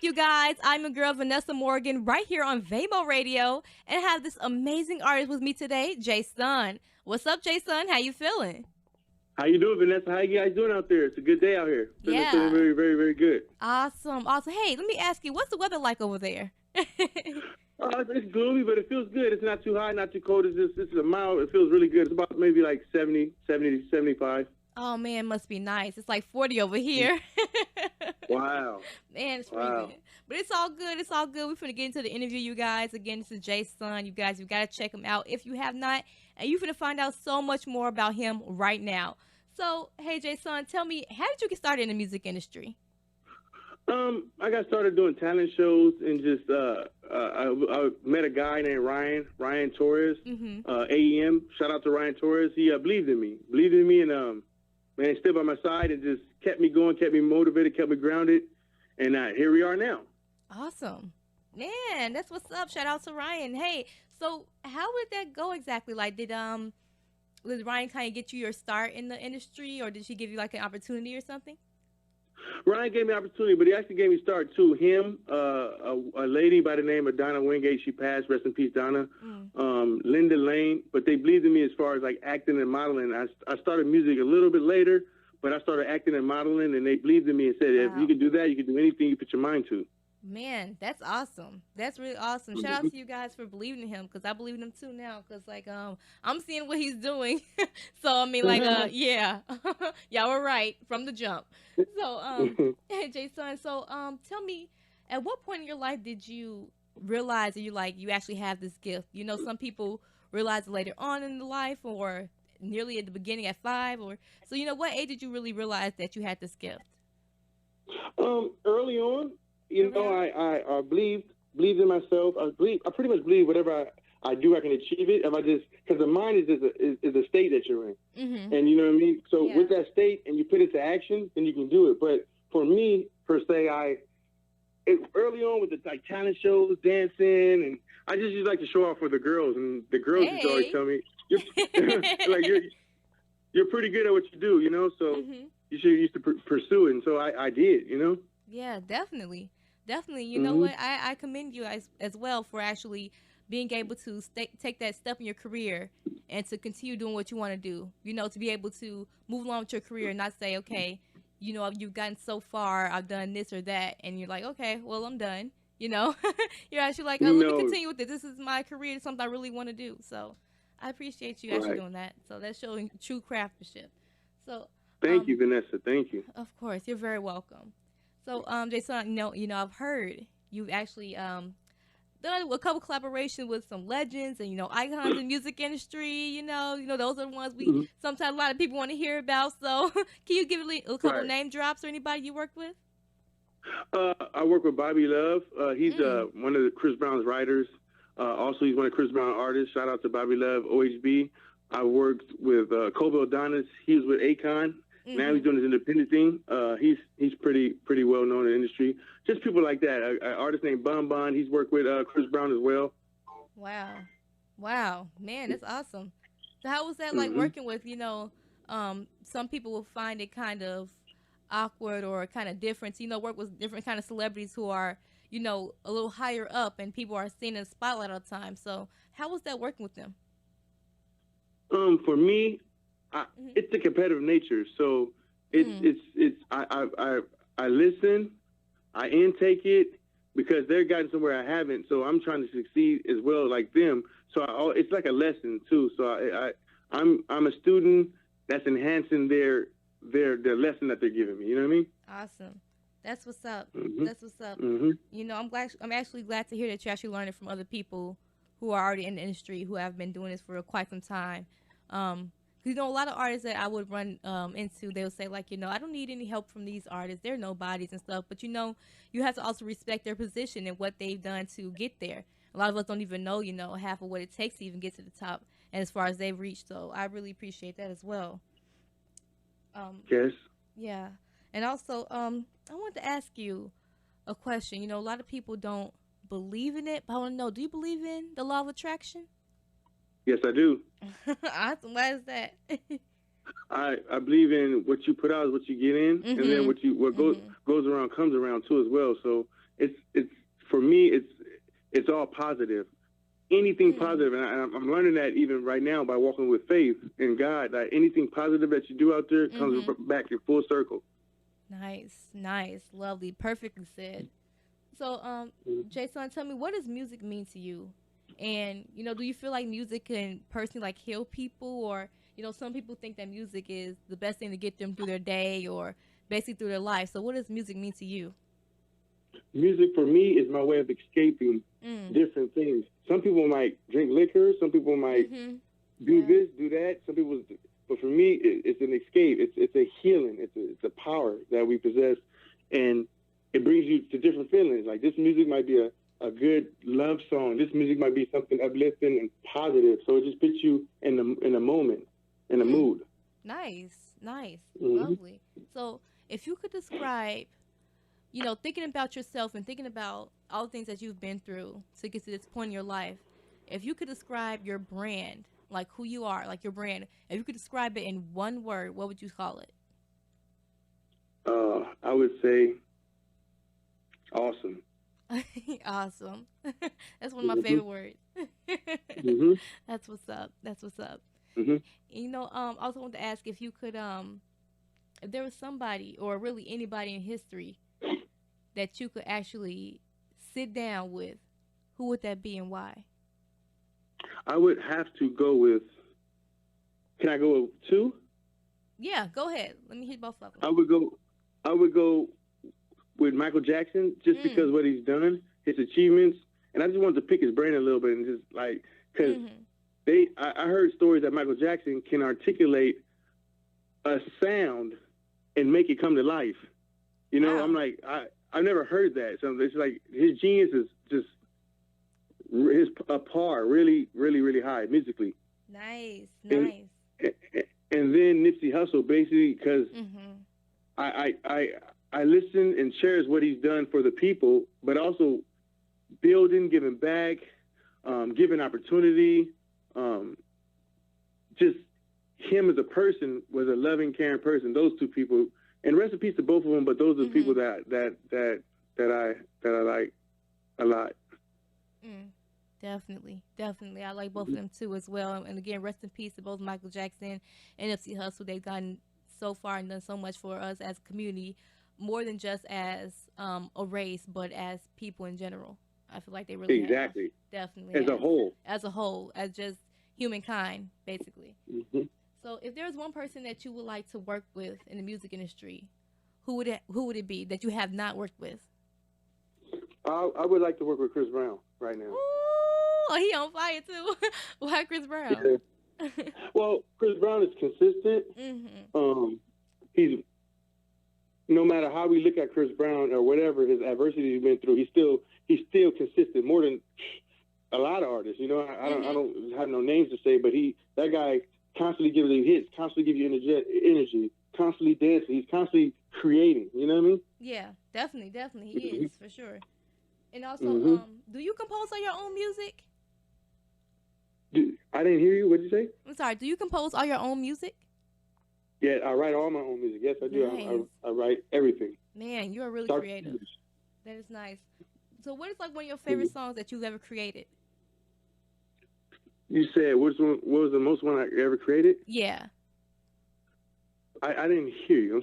you guys? I'm your girl Vanessa Morgan right here on Vamo Radio, and I have this amazing artist with me today, J Sunn. What's up, J Sunn? How you feeling? How you doing, Vanessa? How you guys doing out there? It's a good day out here. Feeling Yeah. very, very, very good. Awesome. Hey, let me ask you, what's the weather like over there? It's gloomy, but it feels good. It's not too hot, not too cold. It's a mild. It feels really good. It's about maybe like 70, 75. Oh man, it must be nice. It's like 40 over here. Wow. Man, it's pretty good. But it's all good. It's all good. We're finna get into the interview, you guys. Again, this is J Sunn. You guys, you gotta check him out if you have not. And you're finna find out so much more about him right now. So, hey J Sunn, tell me, how did you get started in the music industry? I got started doing talent shows and just I met a guy named Ryan Torres, AEM. Shout out to Ryan Torres. He believed in me, and man, he stood by my side and just kept me going, kept me motivated, kept me grounded, and here we are now. Awesome, man. That's what's up. Shout out to Ryan. Hey, so how would that go exactly? Like, did Ryan kind of get you your start in the industry, or did she give you like an opportunity or something? Ryan gave me an opportunity, but he actually gave me a start too. Him, a lady by the name of Donna Wingate, she passed, rest in peace, Donna. Linda Lane, but they believed in me as far as like acting and modeling. I started music a little bit later, but I started acting and modeling, and they believed in me and said, if you can do that, you can do anything you put your mind to. Man, that's awesome. That's really awesome. Shout out to you guys for believing in him, because I believe in him too now. Because like I'm seeing what he's doing, so I mean like yeah, y'all were right from the jump. So J Sunn, so tell me, at what point in your life did you realize that you actually have this gift? You know, some people realize it later on in the life, or nearly at the beginning at 5, or so. You know, what age did you really realize that you had this gift? Early on. You know, I believed in myself. I pretty much believe whatever I do, I can achieve it. If I just, because the mind is a state that you're in, and you know what I mean. So with that state, and you put it to action, then you can do it. But for me, per se, early on with the like talent shows, dancing, and I just used to like to show off for the girls, and the girls used to always tell me, you're pretty good at what you do, you know. So you should used to pursue it, and so I did, you know. Yeah, definitely. Definitely. You know what? I commend you as well for actually being able to take that step in your career and to continue doing what you want to do. You know, to be able to move along with your career and not say, okay, you know, you've gotten so far, I've done this or that, and you're like, okay, well, I'm done. You know, you're actually like, oh, let me continue with it. This is my career. It's something I really want to do. So I appreciate you actually doing that. So that's showing true craftsmanship. So thank you, Vanessa. Thank you. Of course, you're very welcome. So, J Sunn, you know, I've heard you've actually done a couple collaborations with some legends and icons in the music industry. You know, those are the ones we sometimes a lot of people want to hear about. So, can you give a couple name drops or anybody you worked with? I work with Bobby Luv. He's one of the Chris Brown's writers. Also, he's one of Chris Brown's artists. Shout out to Bobby Luv, OHB. I worked with Kobe Adonis. He was with Akon. Now he's doing his independent thing. He's pretty well known in the industry. Just people like that. An artist named Bon Bon. He's worked with Chris Brown as well. Wow, man, that's awesome. So how was that like working with some people will find it kind of awkward or kind of different. Work with different kind of celebrities who are a little higher up and people are seen in the spotlight all the time. So how was that working with them? For me. It's the competitive nature, so I listen, I intake it because they're gotten somewhere I haven't, so I'm trying to succeed as well like them. So it's like a lesson too. So I'm a student that's enhancing their lesson that they're giving me. You know what I mean? Awesome. That's what's up. That's what's up. I'm actually glad to hear that you're actually learning from other people who are already in the industry who have been doing this for quite some time. A lot of artists that I would run into, they'll say, like, I don't need any help from these artists. They're nobodies and stuff. But, you have to also respect their position and what they've done to get there. A lot of us don't even know, half of what it takes to even get to the top and as far as they've reached. So I really appreciate that as well. Yes. Yeah. And also, I wanted to ask you a question. A lot of people don't believe in it, but I want to know, do you believe in the law of attraction? Yes, I do. Awesome. Why is that? I believe in what you put out is what you get in, and then what goes around comes around too as well. So it's all positive. Anything positive, and I'm learning that even right now by walking with faith in God. That anything positive that you do out there comes back in full circle. Nice, lovely, perfectly said. So, J Sunn, tell me, what does music mean to you? And do you feel like music can personally like heal people, or some people think that music is the best thing to get them through their day or basically through their life. So, what does music mean to you? Music for me is my way of escaping different things. Some people might drink liquor. Some people might do this, do that. Some people, but for me, it's an escape. It's a healing. It's a power that we possess, and it brings you to different feelings. Like this music might be a good love song. This music might be something uplifting and positive. So it just puts you in a moment, in a mood. Nice, lovely. So if you could describe, thinking about yourself and thinking about all the things that you've been through to get to this point in your life, if you could describe your brand, like who you are, like your brand, if you could describe it in one word, what would you call it? I would say awesome. Awesome. That's one of my favorite words. That's what's up. I also want to ask if you could, if there was somebody or really anybody in history that you could actually sit down with, who would that be and why? I would have to go with. Can I go with two? Yeah, go ahead. Let me hit both of them. I would go with Michael Jackson just because what he's done, his achievements, and I just wanted to pick his brain a little bit and just like because I heard stories that Michael Jackson can articulate a sound and make it come to life. Wow. I'm like I've never heard that. So it's like his genius is just a par really, really, really high musically. Nice. And then Nipsey Hussle, basically, because I listen and cherish what he's done for the people, but also building, giving back, giving opportunity. Just him as a person was a loving, caring person. Those two people, and rest in peace to both of them. But those are the people that I like a lot. Definitely. I like both of them too as well. And again, rest in peace to both Michael Jackson and Nipsey Hussle. They've gotten so far and done so much for us as a community, more than just as a race, but as people in general. I feel like they really have. Definitely as a whole, as just humankind, basically. So, if there's one person that you would like to work with in the music industry, who would it be that you have not worked with? I would like to work with Chris Brown right now. Ooh, he on fire too. Why Chris Brown? Yeah. Well, Chris Brown is consistent. He's, no matter how we look at Chris Brown or whatever his adversity he's been through, he's still consistent more than a lot of artists. I don't have no names to say, but that guy constantly gives you hits, constantly gives you energy, constantly dancing. He's constantly creating. You know what I mean? Yeah, definitely, he is for sure. And also, do you compose all your own music? I didn't hear you. What did you say? I'm sorry. Do you compose all your own music? Yeah, I write all my own music. Yes, I do. Nice. I write everything. Man, you are really creative. That is nice. So what is like one of your favorite songs that you've ever created? You said what was the most one I ever created? Yeah. I didn't hear you.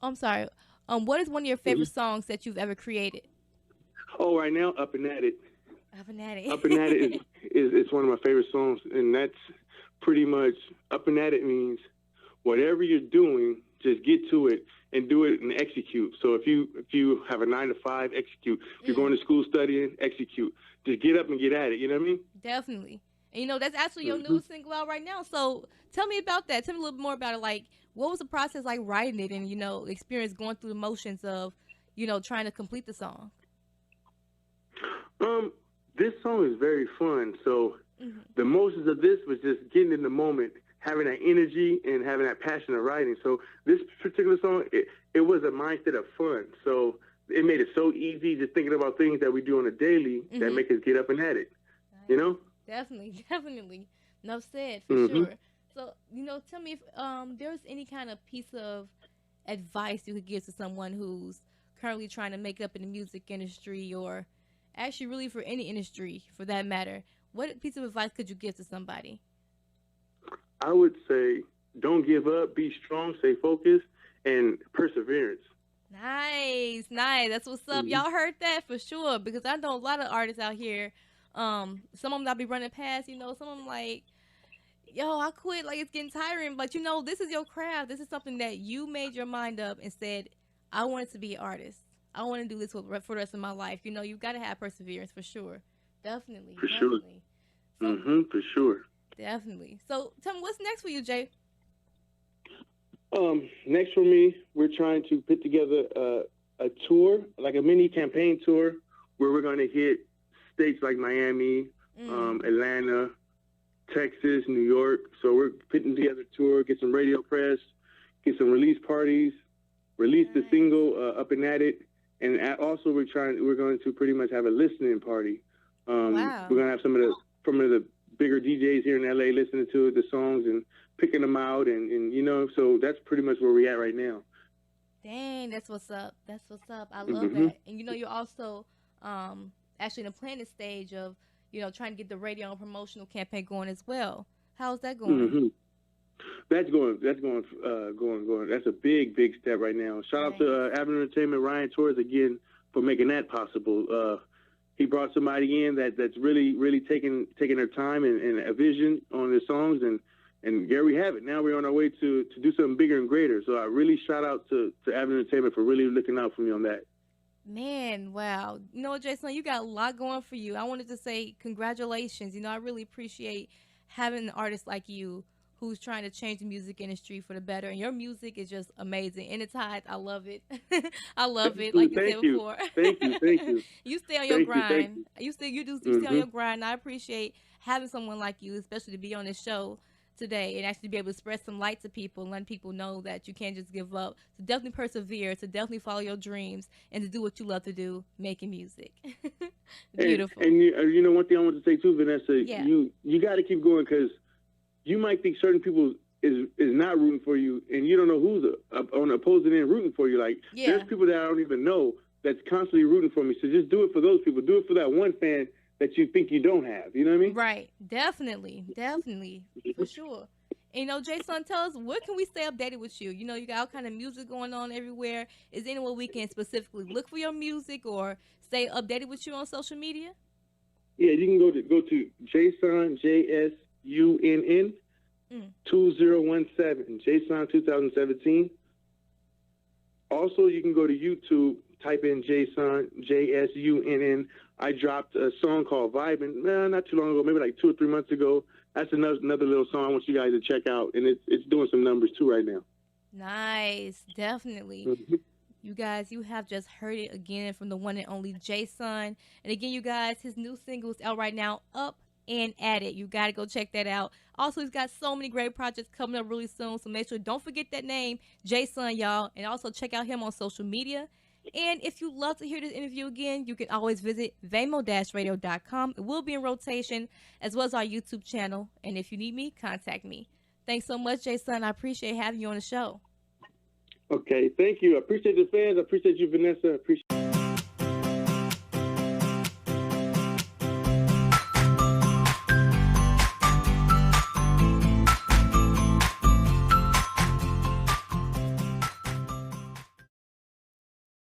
I'm sorry. What is one of your favorite songs that you've ever created? Oh, right now, Up and At It. Up and At It. Up and At It is one of my favorite songs, and that's pretty much Up and At It means whatever you're doing, just get to it and do it and execute. So if you have a 9 to 5, execute. If you're going to school studying, execute. Just get up and get at it. You know what I mean? Definitely. And that's actually your newest single out right now. So tell me about that. Tell me a little bit more about it. Like, what was the process like writing it and, experience going through the motions of, trying to complete the song? This song is very fun. So the motions of this was just getting in the moment, having that energy and having that passion of writing. So this particular song, it was a mindset of fun. So it made it so easy just thinking about things that we do on a daily that make us get up and at it. Nice. Definitely. Enough said, for sure. So, tell me if there's any kind of piece of advice you could give to someone who's currently trying to make it up in the music industry or actually really for any industry for that matter, what piece of advice could you give to somebody? I would say don't give up, be strong, stay focused, and perseverance. Nice. That's what's up. Y'all heard that for sure, because I know a lot of artists out here. Some of them I'll be running past, some of them like, yo, I quit, like it's getting tiring, but this is your craft. This is something that you made your mind up and said, I wanted to be an artist. I want to do this for the rest of my life. You've got to have perseverance for sure. Definitely. Sure. So, for sure. Definitely. So tell me, what's next for you, Jay? Next for me, we're trying to put together a tour, like a mini campaign tour, where we're going to hit states like Miami, Atlanta, Texas, New York. So we're putting together a tour, get some radio press, get some release parties, release the single Up and At It, and also we're going to pretty much have a listening party. Wow. We're going to have some of the bigger DJs here in LA listening to the songs and picking them out, and so that's pretty much where we're at right now. Dang, that's what's up. I love that. And you're also actually in the planning stage of trying to get the radio and promotional campaign going as well. How's that going? That's going. That's a big step right now. Shout out to Avenue Entertainment, Ryan Torres again for making that possible. He brought somebody in that's really taking their time and a vision on the songs, and there we have it. Now we're on our way to do something bigger and greater. So I really shout out to Avenue Entertainment for really looking out for me on that. Man, wow. J Sunn, you got a lot going for you. I wanted to say congratulations. I really appreciate having an artist like you who's trying to change the music industry for the better. And your music is just amazing. And it's hot. I love it. I love it. Like you said before. Thank you. You stay on your grind. You stay on your grind. I appreciate having someone like you, especially to be on this show today and actually be able to spread some light to people and let people know that you can't just give up, to definitely persevere, to definitely follow your dreams, and to do what you love to do, making music. Beautiful. And one thing I want to say too, Vanessa, you got to keep going, because you might think certain people is not rooting for you, and you don't know who's on the opposing end rooting for you. Like, there's people that I don't even know that's constantly rooting for me. So just do it for those people. Do it for that one fan that you think you don't have. You know what I mean? Right. Definitely. For sure. And J Sunn, tell us, where can we stay updated with you? You got all kind of music going on everywhere. Is there anywhere we can specifically look for your music or stay updated with you on social media? Yeah, you can go to J Sunn, JSUNN 2017, J Sunn 2017. Also, you can go to YouTube, type in J Sunn, JSUNN. I dropped a song called Vibin', not too long ago, maybe like 2 or 3 months ago. That's another little song I want you guys to check out, and it's doing some numbers too right now. Nice, definitely. You guys, you have just heard it again from the one and only J Sunn. And again, you guys, his new single is out right now, Up and At It. You got to go check that out. Also, he's got so many great projects coming up really soon, so make sure, don't forget that name, J Sunn, y'all. And also check out him on social media. And if you'd love to hear this interview again, you can always visit vamo-radio.com. It will be in rotation, as well as our YouTube channel. And if you need me, contact me. Thanks so much, J Sunn. I appreciate having you on the show. Okay, thank you. I appreciate the fans. I appreciate you, Vanessa. I appreciate